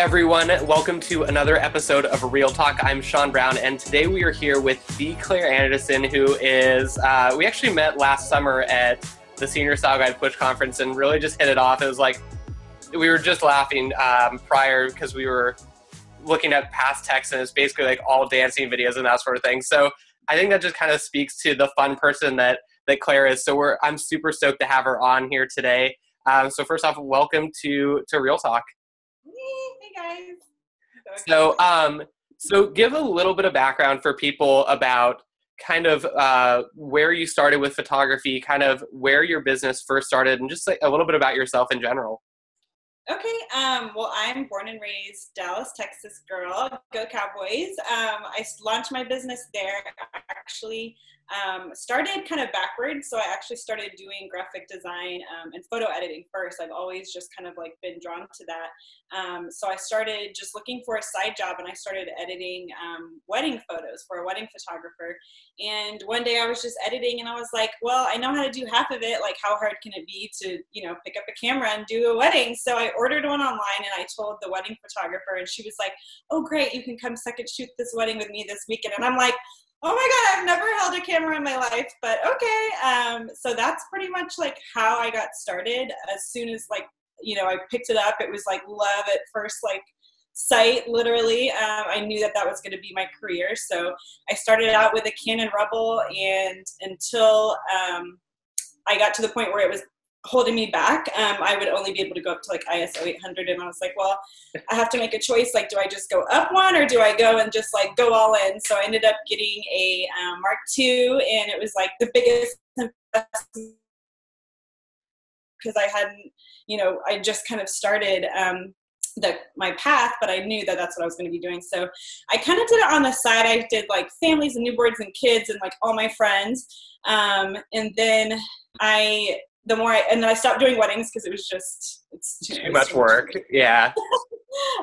everyone, welcome to another episode of Real Talk. I'm Sean Brown, and today we are here with the Claire Anderson, who is, we actually met last summer at the Senior Style Guide Push Conference and really just hit it off. It was like, we were just laughing prior because we were looking at past texts, and it's basically like all dancing videos and that sort of thing. So I think that just kind of speaks to the fun person that Claire is. So I'm super stoked to have her on here today. So first off, welcome to Real Talk. Hey guys. So give a little bit of background for people about kind of where you started with photography, kind of where your business first started, and just like a little bit about yourself in general. Okay, well, I'm born and raised Dallas, Texas girl. Go Cowboys. I launched my business there. Actually, started kind of backwards. So I actually started doing graphic design and photo editing first. I've always just kind of like been drawn to that. So I started just looking for a side job, and I started editing wedding photos for a wedding photographer. And one day I was just editing, and I was like, well, I know how to do half of it. Like, how hard can it be to, pick up a camera and do a wedding? So I ordered one online, and I told the wedding photographer, and she was like, oh, great, you can come second shoot this wedding with me this weekend. And I'm like, oh my God, I've never held a camera in my life, but okay. So that's pretty much like how I got started. As soon as I picked it up, it was like love at first sight, literally. I knew that was going to be my career. So I started out with a Canon Rebel, and until I got to the point where it was holding me back, I would only be able to go up to like ISO 800, and I was like, well, I have to make a choice. Like, do I just go up one, or do I go and just like go all in? So I ended up getting a Mark II, and it was like the biggest investment because I hadn't, I just kind of started my path, but I knew that that's what I was going to be doing. So I kind of did it on the side. I did like families and newborns and kids and like all my friends. And then then I stopped doing weddings because it's too much work. Yeah.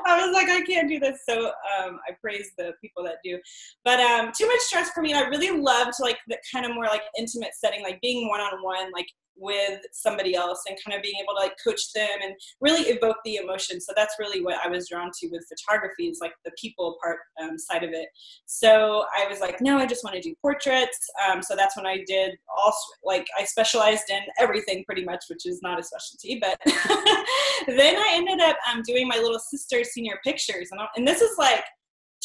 I was like, I can't do this. So I praise the people that do, but too much stress for me. And I really loved like the kind of more like intimate setting, like being one-on-one, like with somebody else, and kind of being able to like coach them and really evoke the emotion. So that's really what I was drawn to with photography, is like the people part side of it. So I was like, no, I just want to do portraits. So that's when I did I specialized in everything pretty much, which is not a specialty, but then I ended up doing my little sister's senior pictures. And this is like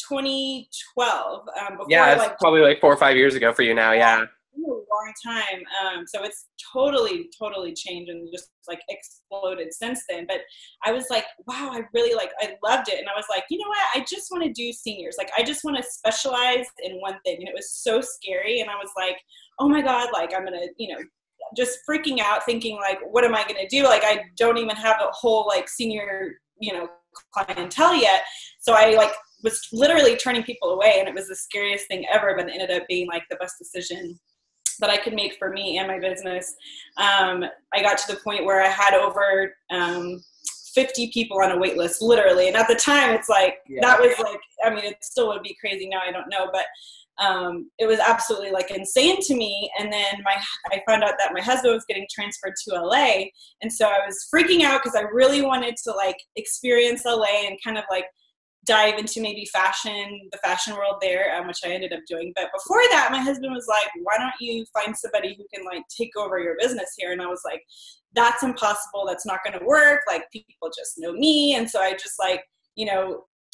2012. Yeah, it's probably like 4 or 5 years ago for you now. Yeah. A long time. So it's totally changed and just like exploded since then. But I was like, wow, I really I loved it. And I was like, you know what? I just want to do seniors. Like, I just want to specialize in one thing. And it was so scary. And I was like, oh my God, like I'm going to, just freaking out, thinking like, what am I going to do? Like, I don't even have a whole like senior, clientele yet. So I was literally turning people away, and it was the scariest thing ever, but it ended up being like the best decision that I could make for me and my business. I got to the point where I had over 50 people on a wait list, literally. And at the time, it's like, that was like, I mean, it still would be crazy now, I don't know, but it was absolutely like insane to me. And then I found out that my husband was getting transferred to LA. And so I was freaking out because I really wanted to like experience LA and kind of like dive into maybe the fashion world there, which I ended up doing. But before that, my husband was like, why don't you find somebody who can like take over your business here? And I was like, that's impossible. That's not going to work. Like, people just know me. And so I just like,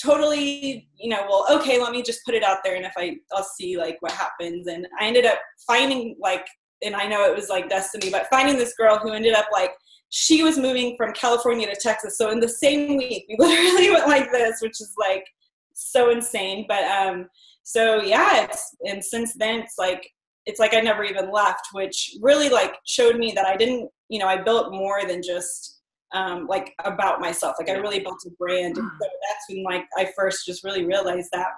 totally, well, okay, let me just put it out there, and I'll see like what happens. And I ended up finding and I know it was like destiny, but finding this girl who ended up like, she was moving from California to Texas. So in the same week, we literally went like this, which is like so insane. But so yeah, and since then it's like I never even left, which really like showed me that I didn't, I built more than just like about myself. Like, I really built a brand. And so that's when like I first just really realized that.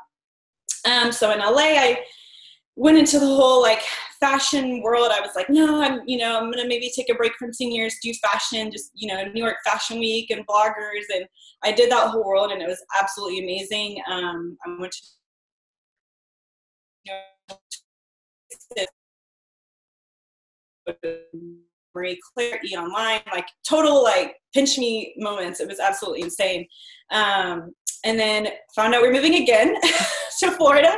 So in LA, I went into the whole like fashion world. I was like, no, I'm going to maybe take a break from seniors, do fashion, just, New York Fashion Week and bloggers. And I did that whole world, and it was absolutely amazing. I went to Marie Claire, eat online, like total like pinch me moments. It was absolutely insane. And then found out we're moving again to Florida.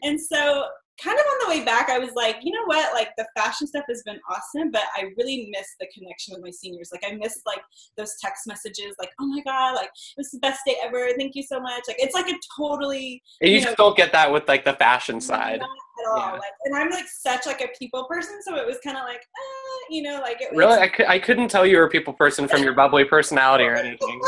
And so kind of on the way back, I was like, you know what, like the fashion stuff has been awesome, but I really miss the connection with my seniors. Like I miss like those text messages, like, oh my God, like it was the best day ever. Thank you so much. Like, it's like a totally, and you just don't get that with like the fashion side. Not at all. Yeah. Like, and I'm like such like a people person. So it was kind of like, you know, like it really, I couldn't tell you were a people person from your bubbly personality or anything.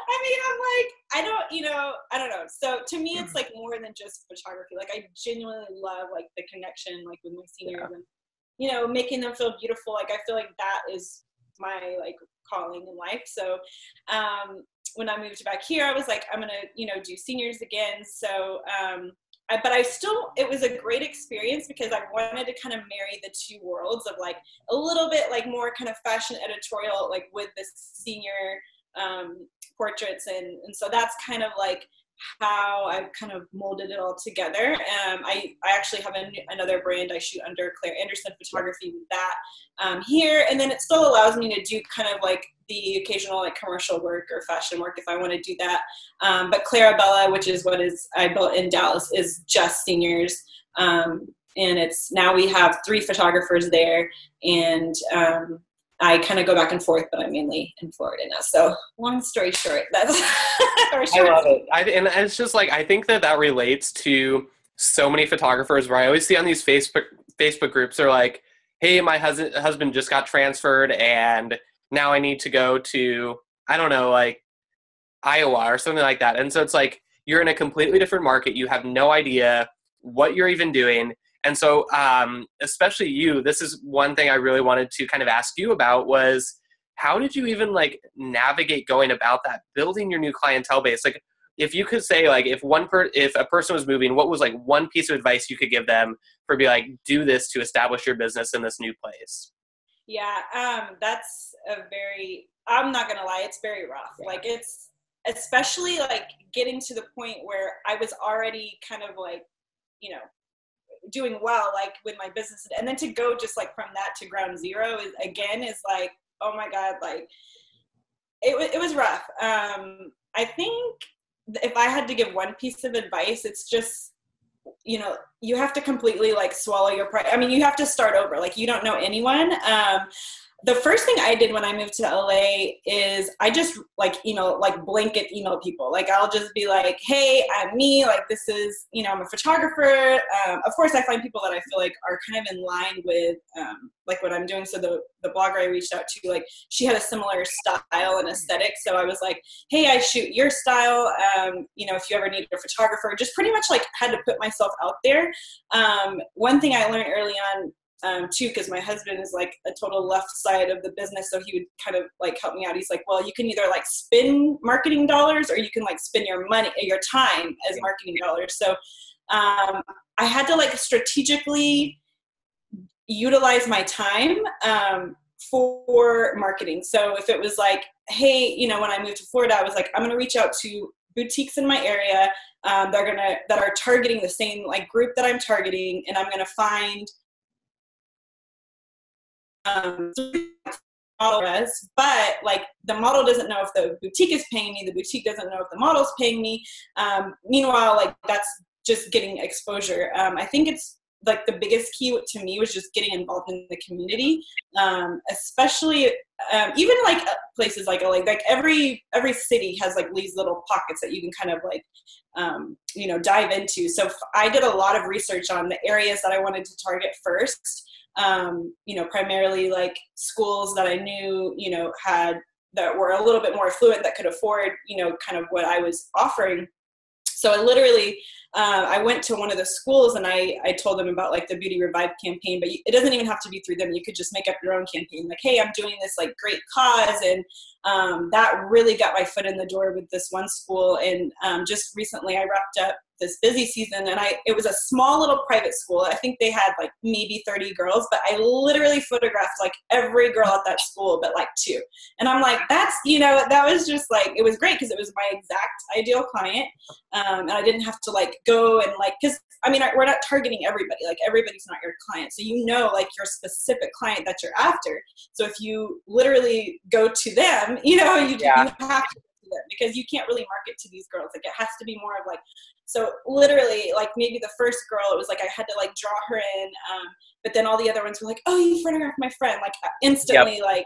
I mean, I'm like, I don't know. So to me, it's like more than just photography. Like I genuinely love like the connection, like with my seniors and, you know, making them feel beautiful. Like I feel like that is my like calling in life. So when I moved back here, I was like, I'm going to, you know, do seniors again. So, but it was a great experience because I wanted to kind of marry the two worlds of like a little bit like more kind of fashion editorial, like with the senior portraits. And so that's kind of like how I've kind of molded it all together. I actually have another brand I shoot under, Clara Anderson Photography, with that here. And then it still allows me to do kind of like the occasional like commercial work or fashion work if I want to do that. But Clara Bella, which is I built in Dallas, is just seniors. And now we have 3 photographers there. And I kind of go back and forth, but I'm mainly in Florida now. So long story short, that's I love it. And it's just like, I think that relates to so many photographers where I always see on these Facebook groups, they're like, hey, my husband just got transferred and now I need to go to, I don't know, like Iowa or something like that. And so it's like, you're in a completely different market. You have no idea what you're even doing. And so, especially you, this is one thing I really wanted to kind of ask you about was, how did you even like navigate going about that, building your new clientele base? Like, if you could say like, if a person was moving, what was like one piece of advice you could give them for be like, do this to establish your business in this new place? Yeah, that's I'm not gonna lie, it's very rough. Yeah. Like it's especially like getting to the point where I was already kind of like, you know, doing well, like with my business, and then to go just like from that to ground zero is like, oh my God, like it was rough. I think if I had to give one piece of advice, it's just, you know, you have to completely like swallow your pride. I mean, you have to start over. Like you don't know anyone. The first thing I did when I moved to LA is I just like, you know, like blanket email people. Like I'll just be like, hey, I'm me. Like this is, you know, I'm a photographer. Of course, I find people that I feel like are kind of in line with like what I'm doing. So the blogger I reached out to, like she had a similar style and aesthetic. So I was like, hey, I shoot your style. You know, if you ever need a photographer, just pretty much like had to put myself out there. One thing I learned early on, too, because my husband is like a total left side of the business, so he would kind of like help me out. He's like, well, you can either like spend marketing dollars or you can like spend your time as marketing dollars. So I had to like strategically utilize my time for marketing. So if it was like, hey, you know, when I moved to Florida, I was like, I'm gonna reach out to boutiques in my area that are targeting the same like group that I'm targeting, and I'm gonna find but like the model doesn't know if the boutique is paying me, the boutique doesn't know if the model's paying me. Meanwhile, like that's just getting exposure. I think it's like the biggest key to me was just getting involved in the community, especially even like places like LA. Like every city has like these little pockets that you can kind of like you know, dive into. So I did a lot of research on the areas that I wanted to target first. You know, primarily like schools that I knew, you know, that were a little bit more affluent, that could afford, you know, kind of what I was offering. So I literally, I went to one of the schools and I told them about like the Beauty Revive campaign, but it doesn't even have to be through them. You could just make up your own campaign. Like, hey, I'm doing this like great cause. And that really got my foot in the door with this one school. And just recently I wrapped up this busy season, and it was a small little private school. I think they had like maybe 30 girls, but I literally photographed like every girl at that school, but like 2. And I'm like, that's, you know, that was just like, it was great because it was my exact ideal client. And I didn't have to like go and like, because I mean, we're not targeting everybody. Like everybody's not your client. So you know, like your specific client that you're after. So if you literally go to them, you know, you have to go to them because you can't really market to these girls. Like it has to be more of like, so literally like maybe the first girl, it was like I had to like draw her in. But then all the other ones were like, oh, you photographed my friend, like instantly, like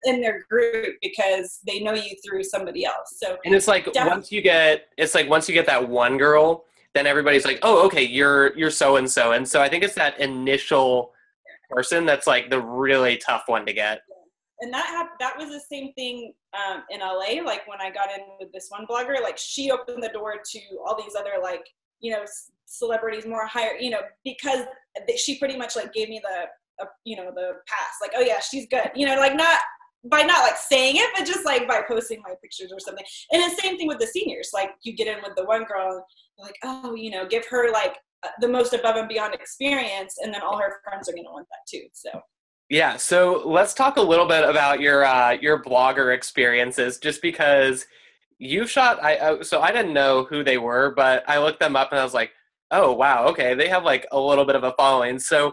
in their group because they know you through somebody else. So, and it's like once you get that one girl, then everybody's like, oh, okay, you're so and so. And so I think it's that initial person that's like the really tough one to get. And that was the same thing in LA. Like when I got in with this one blogger, like she opened the door to all these other like, you know, celebrities more higher, you know, because she pretty much like gave me the pass, like, oh yeah, she's good, you know, like not like saying it, but just like by posting my pictures or something. And the same thing with the seniors, like you get in with the one girl, like, oh, you know, give her like the most above and beyond experience, and then all her friends are going to want that too. So yeah, so let's talk a little bit about your blogger experiences, just because you shot. So I didn't know who they were, but I looked them up and I was like, oh wow, okay, they have like a little bit of a following. So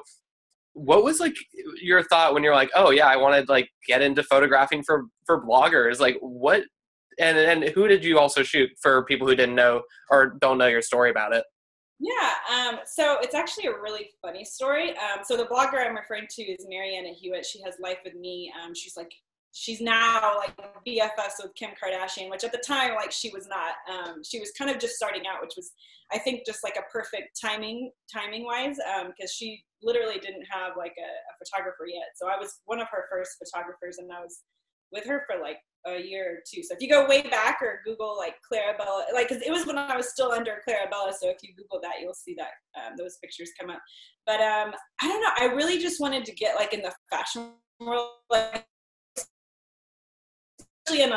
what was like your thought when you're like, oh yeah, I want to like get into photographing for bloggers? Like what, and who did you also shoot for people who didn't know or don't know your story about it? Yeah, so it's actually a really funny story. So the blogger I'm referring to is Mariana Hewitt. She has Life with Me. She's now like BFS with Kim Kardashian, which at the time, like she was not. She was kind of just starting out, which was, I think, just like a perfect timing wise, because she literally didn't have like a photographer yet. So I was one of her first photographers, and I was with her for like a year or two. So if you go way back or Google like Clara Bella, like, cause it was when I was still under Clara Bella. So if you Google that, you'll see that those pictures come up. But I don't know. I really just wanted to get like in the fashion world, like, and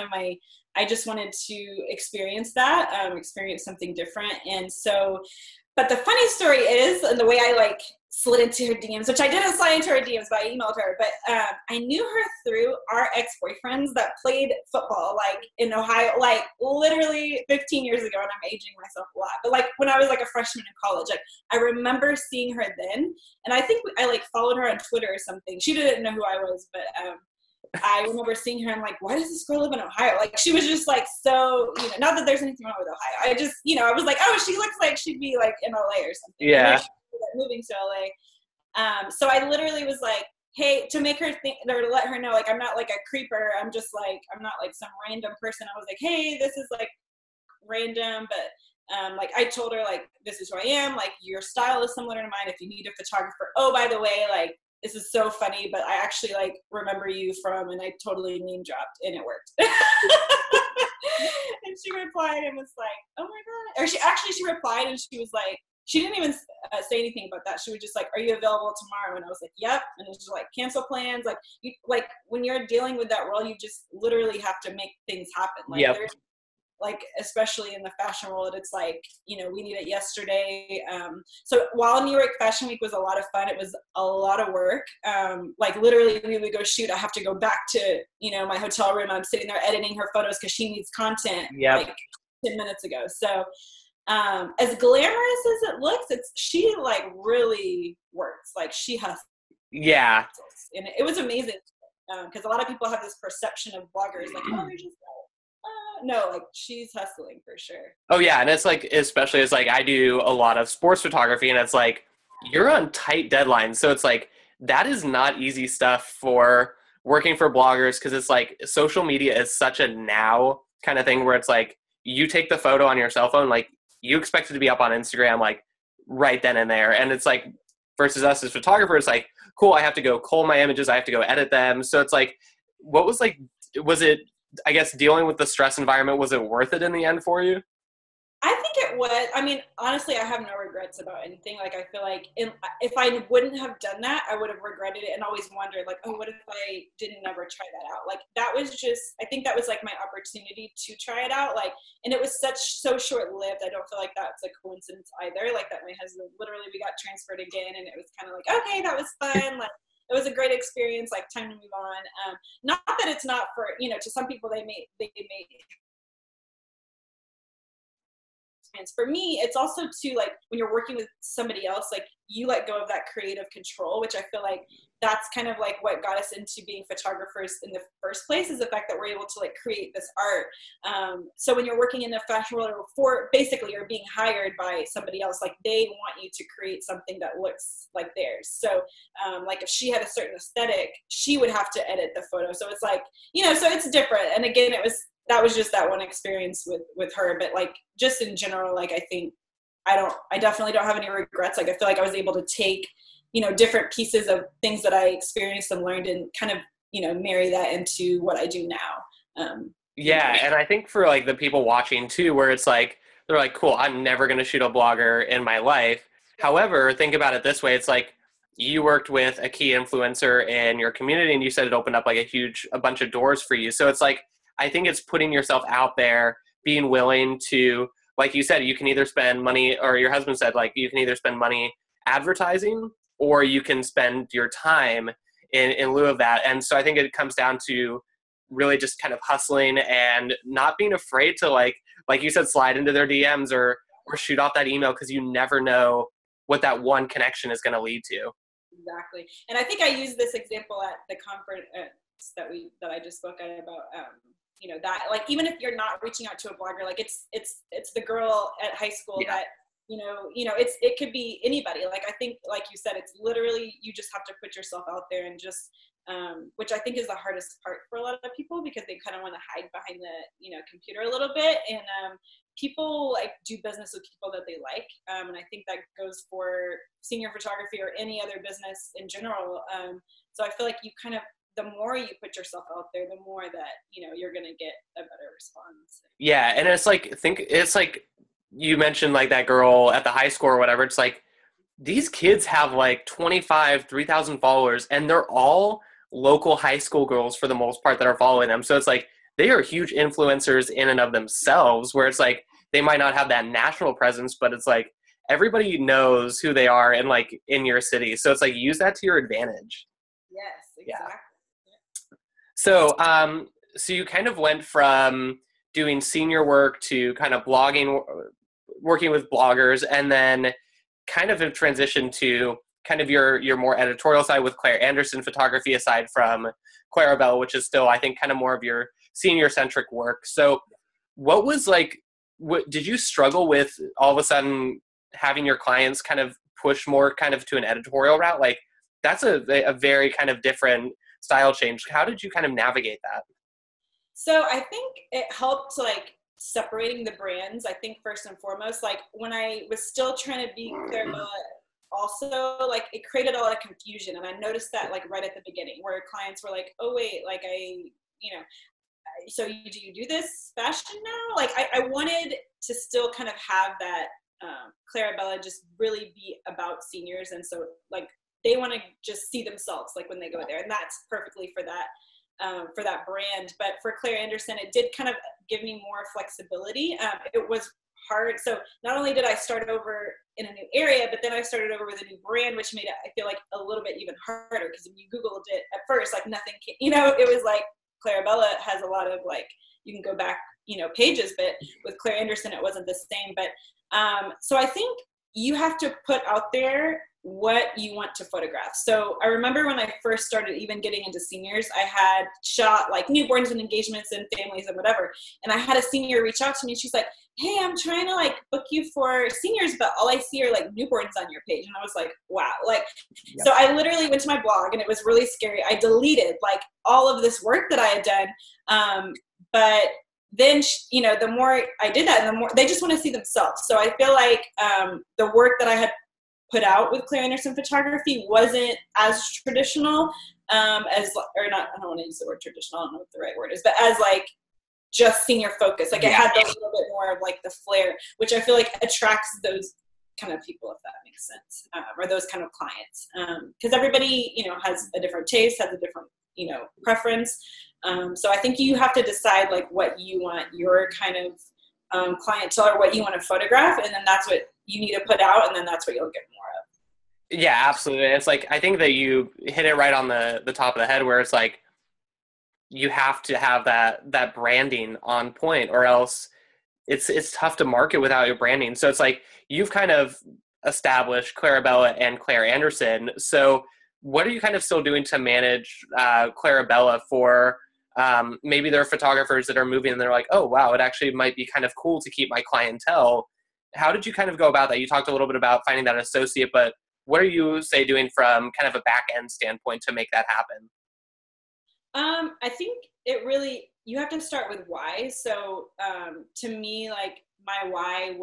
I just wanted to experience that, experience something different. And so, but the funny story is, and the way I like slid into her DMs, which I didn't slide into her DMs, but I emailed her, but I knew her through our ex-boyfriends that played football, like in Ohio, like literally 15 years ago, and I'm aging myself a lot, but like when I was like a freshman in college, like I remember seeing her then, and I think I like followed her on Twitter or something. She didn't know who I was, but I remember seeing her and like, why does this girl live in Ohio? Like she was just like, so, you know, not that there's anything wrong with Ohio. I just, you know, I was like, oh, she looks like she'd be like in LA or something. Yeah. Like, moving to LA. So I literally was like, hey, to make her think, or to let her know, like, I'm not like a creeper. I'm just like, I'm not like some random person. I was like, hey, this is like random, but like I told her like, this is who I am. Like your style is similar to mine. If you need a photographer, oh, by the way, like, this is so funny, but I actually like remember you from, and I totally name dropped, and it worked. And she replied and was like, oh my God. Or she replied and she was like, she didn't even say anything about that. She was just like, are you available tomorrow? And I was like, yep. And it was just like, cancel plans. Like, you, like when you're dealing with that world, you just literally have to make things happen. Like, yep. There's, like, especially in the fashion world, it's like, you know, we need it yesterday. So while New York Fashion Week was a lot of fun, it was a lot of work. Like literally we would go shoot. I have to go back to, you know, my hotel room. I'm sitting there editing her photos because she needs content like 10 minutes ago. So as glamorous as it looks, she like really works. Like she hustles. Yeah. And it was amazing because a lot of people have this perception of bloggers like, oh, they're just no, like she's hustling for sure. Oh yeah, and it's like, especially it's like I do a lot of sports photography, and it's like you're on tight deadlines, so it's like that is not easy stuff for working for bloggers, because it's like social media is such a now kind of thing where it's like you take the photo on your cell phone, like you expect it to be up on Instagram like right then and there, and it's like versus us as photographers, like cool, I have to go cull my images, I have to go edit them, so it's like what was like, was it, I guess, dealing with the stress environment, was it worth it in the end for you? I think it was. I mean, honestly, I have no regrets about anything. Like, I feel like if I wouldn't have done that, I would have regretted it and always wondered, like, oh, what if I didn't ever try that out? Like, that was just, I think that was like my opportunity to try it out. Like, and it was so short-lived. I don't feel like that's a coincidence either. Like, that my husband, literally, we got transferred again, and it was kind of like, okay, that was fun. Like, it was a great experience, like time to move on. Not that it's not for, you know, to some people they may experience. For me, it's also too, like, when you're working with somebody else, like, you let go of that creative control, which I feel like that's kind of like what got us into being photographers in the first place, is the fact that we're able to like create this art. So when you're working in a fashion world, or basically you're being hired by somebody else, like they want you to create something that looks like theirs. So like if she had a certain aesthetic, she would have to edit the photo. So it's like, you know, so it's different. And again, that was just that one experience with her. But like, just in general, like, I think I definitely don't have any regrets. Like, I feel like I was able to take, you know, different pieces of things that I experienced and learned and kind of, you know, marry that into what I do now. Yeah. And I think for like the people watching too, where it's like, they're like, cool, I'm never going to shoot a blogger in my life. However, think about it this way. It's like, you worked with a key influencer in your community and you said it opened up like a bunch of doors for you. So it's like, I think it's putting yourself out there, being willing to, like you said, you can either spend money, or your husband said, like, you can either spend money advertising or you can spend your time in lieu of that. And so I think it comes down to really just kind of hustling and not being afraid to like you said, slide into their DMs or shoot off that email, because you never know what that one connection is going to lead to. Exactly. And I think I used this example at the conference that I just spoke at about, you know, that like, even if you're not reaching out to a blogger, like it's the girl at high school that, you know, it could be anybody. Like, I think, like you said, it's literally, you just have to put yourself out there and just, which I think is the hardest part for a lot of people, because they kind of want to hide behind the, you know, computer a little bit. And, people like do business with people that they like. And I think that goes for senior photography or any other business in general. So I feel like you kind of, the more you put yourself out there, the more that, you know, you're going to get a better response. Yeah. And it's like you mentioned like that girl at the high school or whatever. It's like, these kids have like 3,000 followers, and they're all local high school girls for the most part that are following them. So it's like, they are huge influencers in and of themselves, where it's like, they might not have that national presence, but it's like, everybody knows who they are and like in your city. So it's like, use that to your advantage. Yes, exactly. Yeah. So, so you kind of went from doing senior work to kind of blogging, working with bloggers, and then kind of have transitioned to kind of your more editorial side with Claire Anderson Photography, aside from Clara Bella, which is still, I think, kind of more of your senior centric work. So what was like, did you struggle with all of a sudden having your clients kind of push more kind of to an editorial route? Like, that's a very kind of different style change. How did you kind of navigate that? So I think it helped, like, separating the brands. I think first and foremost, like, when I was still trying to be Clara Bella, also, like, it created a lot of confusion. And I noticed that, like, right at the beginning, where clients were like, oh wait, like, you know, so do you do this fashion now? Like, I wanted to still kind of have that Clara Bella just really be about seniors. And so, like, they want to just see themselves, like, when they go there. And that's perfectly for that brand. But for Claire Anderson, it did kind of give me more flexibility. It was hard. So not only did I start over in a new area, but then I started over with a new brand, which made it, I feel like, a little bit even harder, because when you Googled it at first, like, nothing came, you know, it was like, Clara Bella has a lot of, like, you can go back, you know, pages, but with Claire Anderson, it wasn't the same. But so I think you have to put out there what you want to photograph. So I remember when I first started even getting into seniors, I had shot like newborns and engagements and families and whatever. And I had a senior reach out to me and she's like, hey, I'm trying to, like, book you for seniors, but all I see are, like, newborns on your page. And I was like, wow. Like, yep. So I literally went to my blog, and it was really scary. I deleted, like, all of this work that I had done. But then, you know, the more I did that, and the more they just want to see themselves. So I feel like the work that I had put out with Clara Anderson Photography wasn't as traditional or not, I don't want to use the word traditional, I don't know what the right word is, but as, like, just senior focus. Like, it had a little bit more of, like, the flair, which I feel like attracts those kind of people, if that makes sense, or those kind of clients. Because everybody, you know, has a different taste, has a different, you know, preference. So I think you have to decide, like, what you want your kind of clientele, or what you want to photograph, and then that's what you need to put out, and then that's what you'll get more of. Yeah, absolutely. It's like, I think that you hit it right on the top of the head, where it's like, you have to have that branding on point, or else it's tough to market without your branding. So it's like you've kind of established Clara Bella and Claire Anderson. So what are you kind of still doing to manage Clara Bella for maybe there are photographers that are moving and they're like, oh, wow, it actually might be kind of cool to keep my clientele. How did you kind of go about that? You talked a little bit about finding that associate, but what are you, say, doing from kind of a back end standpoint to make that happen? I think it really, you have to start with why. So to me, like my why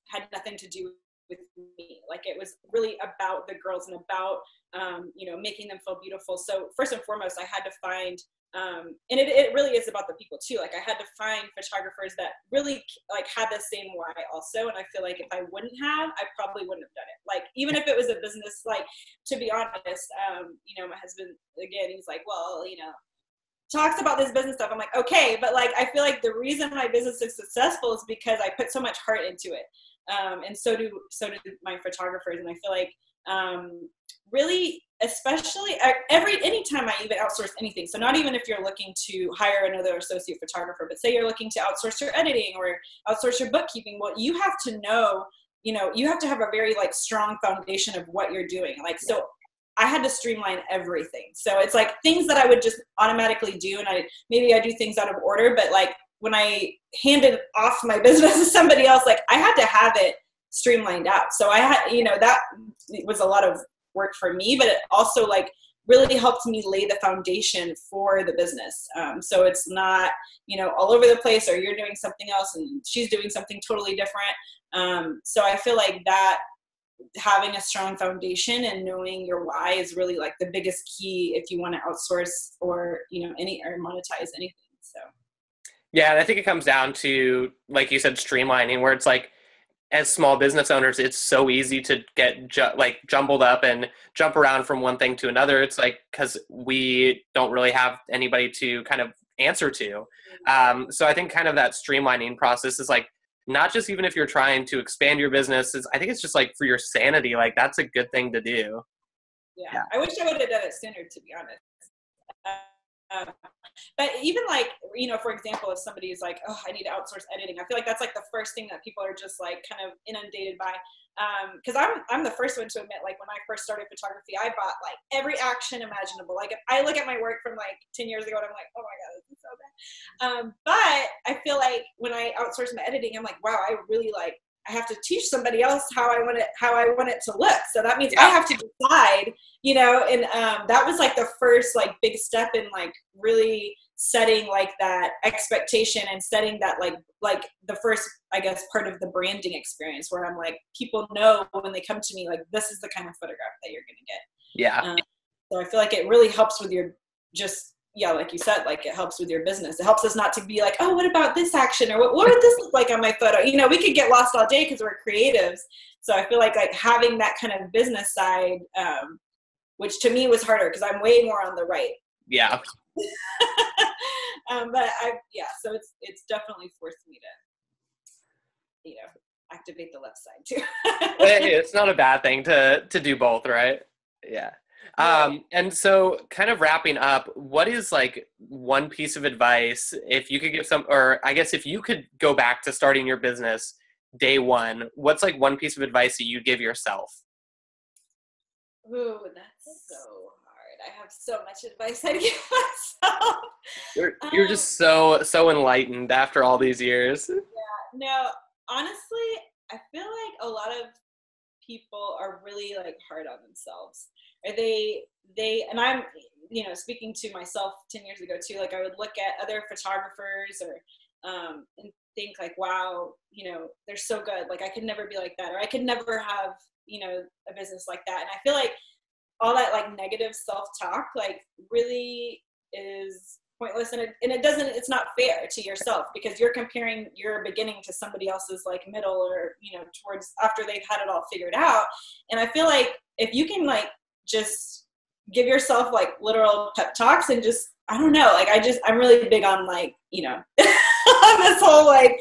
had nothing to do with me. Like it was really about the girls and about, making them feel beautiful. So first and foremost, I had to find, and it really is about the people too. Like I had to find photographers that really like had the same why also. And I feel like if I wouldn't have, I probably wouldn't have done it. Like even if it was a business, like to be honest, my husband, again, he's like, well, talks about this business stuff. I'm like, okay, but like I feel like the reason my business is successful is because I put so much heart into it, and so do my photographers. And I feel like really, especially anytime I even outsource anything. So not even if you're looking to hire another associate photographer, but say you're looking to outsource your editing or outsource your bookkeeping. Well, you have to know, you have to have a very like strong foundation of what you're doing. Like so. I had to streamline everything. So it's like things that I would just automatically do. And maybe I do things out of order, but like when I handed off my business to somebody else, like I had to have it streamlined out. So I had, that was a lot of work for me, but it also like really helped me lay the foundation for the business. So it's not, all over the place or you're doing something else and she's doing something totally different. So I feel like that, having a strong foundation and knowing your why is really like the biggest key if you want to outsource or or monetize anything. So yeah, and I think it comes down to, like you said, streamlining, where it's like as small business owners it's so easy to get jumbled up and jump around from one thing to another. It's like because we don't really have anybody to kind of answer to, so I think kind of that streamlining process is like not just even if you're trying to expand your business, I think it's just like for your sanity, like that's a good thing to do. Yeah. I wish I would have done it sooner, to be honest. But even like, for example, if somebody is like, oh, I need to outsource editing, I feel like that's like the first thing that people are just like kind of inundated by. Because I'm the first one to admit, like when I first started photography, I bought like every action imaginable. Like if I look at my work from like 10 years ago and I'm like, oh my God, this is so bad. But I feel like when I outsource my editing, I'm like, wow, I really like, I have to teach somebody else how I want it to look. So that means I have to decide, and that was like the first like big step in like really setting like that expectation and setting that like the first, I guess, part of the branding experience where I'm like, people know when they come to me, like, this is the kind of photograph that you're going to get. Yeah. So I feel like it really helps with your like you said, like it helps with your business. It helps us not to be like, oh, what about this action? Or what would this look like on my photo? We could get lost all day because we're creatives. So I feel like having that kind of business side, which to me was harder because I'm way more on the right. Yeah. But so it's definitely forced me to, activate the left side too. It's not a bad thing to do both, right? Yeah. And so kind of wrapping up, what is like one piece of advice if you could give or I guess if you could go back to starting your business day one, what's like one piece of advice that you'd give yourself? Ooh, that's so hard. I have so much advice I'd give myself. You're just so enlightened after all these years. Yeah, no, honestly, I feel like a lot of people are really like hard on themselves. Or they and I'm speaking to myself 10 years ago too, like I would look at other photographers or and think like, wow, they're so good, like I could never be like that, or I could never have a business like that. And I feel like all that like negative self-talk like really is pointless, and it's not fair to yourself because you're comparing your beginning to somebody else's like middle or towards after they've had it all figured out. And I feel like if you can like just give yourself like literal pep talks and just, I don't know, like I'm really big on like on this whole like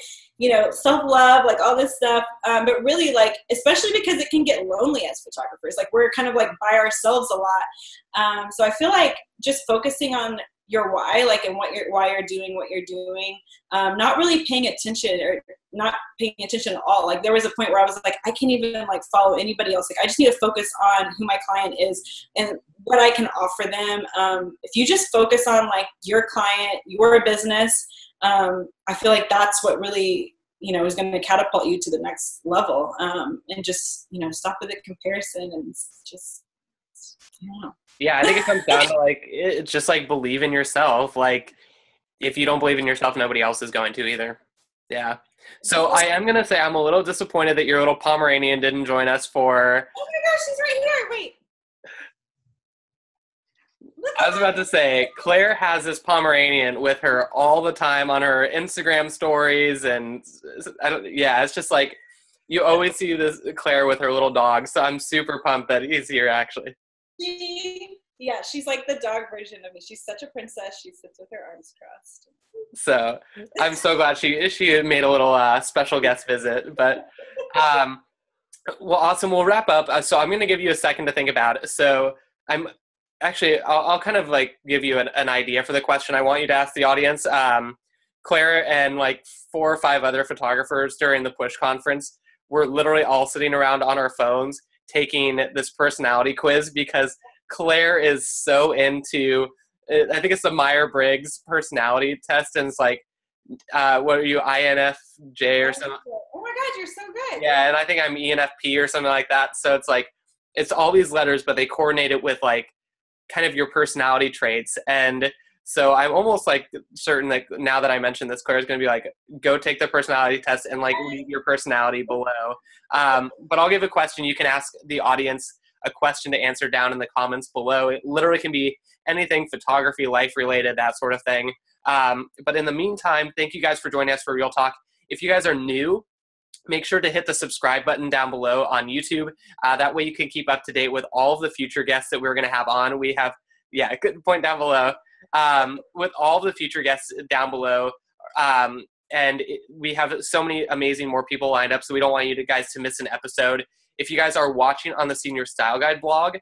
self-love, like all this stuff, but really like especially because it can get lonely as photographers, like we're kind of like by ourselves a lot, so I feel like just focusing on your why, like, and why you're doing what you're doing. Not really paying attention or not paying attention at all. Like there was a point where I was like, I can't even like follow anybody else. Like I just need to focus on who my client is and what I can offer them. If you just focus on like your client, your business, I feel like that's what really, is going to catapult you to the next level. And just, stop with the comparison and just, Yeah, I think it comes down to like, it's just like believe in yourself. Like if you don't believe in yourself, nobody else is going to either. Yeah. So I am going to say I'm a little disappointed that your little Pomeranian didn't join us for. Oh my gosh, she's right here. Wait. I was about to say, Claire has this Pomeranian with her all the time on her Instagram stories. And it's just like, you always see this Claire with her little dog. So I'm super pumped that he's here actually. Yeah, she's like the dog version of me. She's such a princess. She sits with her arms crossed. So I'm so glad she made a little special guest visit. But well, awesome. We'll wrap up. So I'm going to give you a second to think about it. So I'll kind of like give you an idea for the question I want you to ask the audience. Claire and like 4 or 5 other photographers during the Push conference were literally all sitting around on our phones taking this personality quiz because Claire is so into, I think it's the Myers-Briggs personality test, and it's like, what are you, INFJ or something? Oh my God, you're so good. Yeah, and I think I'm ENFP or something like that. So it's like, it's all these letters, but they coordinate it with like kind of your personality traits. And so I'm almost like certain that now that I mentioned this, Claire's going to be like, go take the personality test and like leave your personality below. But I'll give a question. You can ask the audience a question to answer down in the comments below. It literally can be anything, photography, life related, that sort of thing. But in the meantime, thank you guys for joining us for Real Talk. If you guys are new, make sure to hit the subscribe button down below on YouTube. That way you can keep up to date with all of the future guests that we're going to have on. We have, good point down below. With all the future guests down below. We have so many amazing more people lined up, so we don't want you guys to miss an episode. If you guys are watching on the Senior Style Guide blog,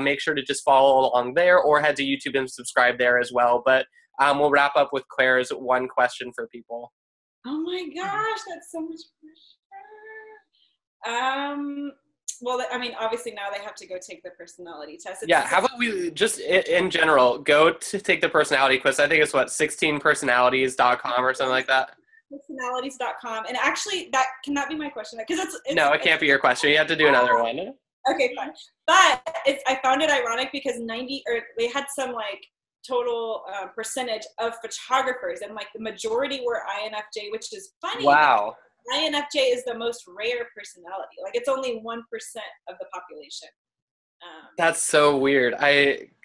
make sure to just follow along there or head to YouTube and subscribe there as well. But we'll wrap up with Claire's one question for people. Oh my gosh, that's so much pressure. Well, I mean, obviously now they have to go take the personality test. How about we just, in general, go to take the personality quiz. I think it's 16personalities.com or something like that. Personalities.com. And actually, that cannot be my question. Because no, it can't be your question. You have to do another one. Okay, fine. But I found it ironic because they had some like total percentage of photographers, and like the majority were INFJ, which is funny. Wow. INFJ is the most rare personality. Like it's only 1% of the population. That's so weird.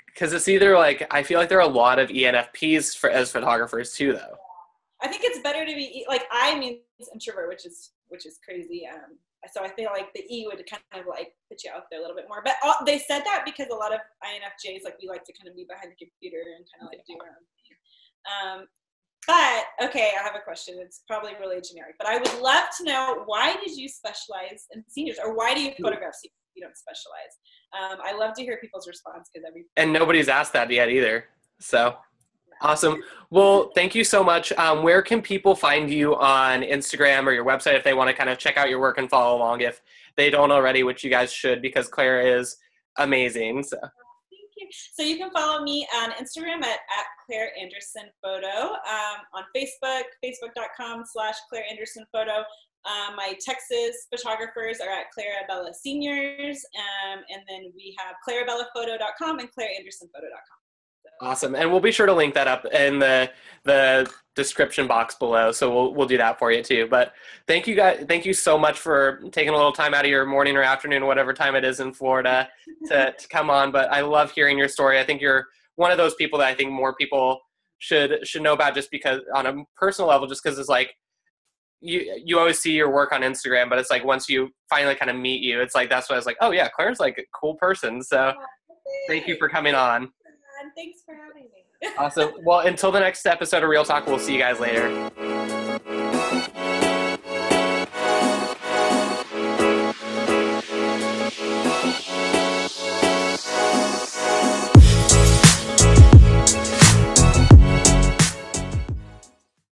Because it's either like, I feel like there are a lot of ENFPs as photographers too, though. I think it's better to be like, I mean, it's introvert, which is crazy. So I feel like the E would kind of like put you out there a little bit more. But they said that because a lot of INFJs, like we like to kind of be behind the computer and kind of like do our own thing. But, okay, I have a question. It's probably really generic. But I would love to know, why did you specialize in seniors? Or why do you photograph seniors if you don't specialize? I love to hear people's response. And nobody's asked that yet either. So, awesome. Well, thank you so much. Where can people find you on Instagram or your website if they want to kind of check out your work and follow along if they don't already, which you guys should, because Clara is amazing. So. So you can follow me on Instagram at Claire Anderson Photo, on Facebook, facebook.com/Claire Anderson Photo. My Texas photographers are at Clara Bella Seniors, and then we have clarabellaphoto.com and claireandersonphoto.com. Awesome. And we'll be sure to link that up in the description box below. So we'll do that for you too. But thank you guys. Thank you so much for taking a little time out of your morning or afternoon, whatever time it is in Florida to come on. But I love hearing your story. I think you're one of those people that I think more people should know about, just because on a personal level, just because it's like, you always see your work on Instagram, but it's like once you finally kind of meet you, it's like, that's why I was like, oh yeah, Claire's like a cool person. So thank you for coming on. Thanks for having me. Awesome. Well, until the next episode of Real Talk, we'll see you guys later.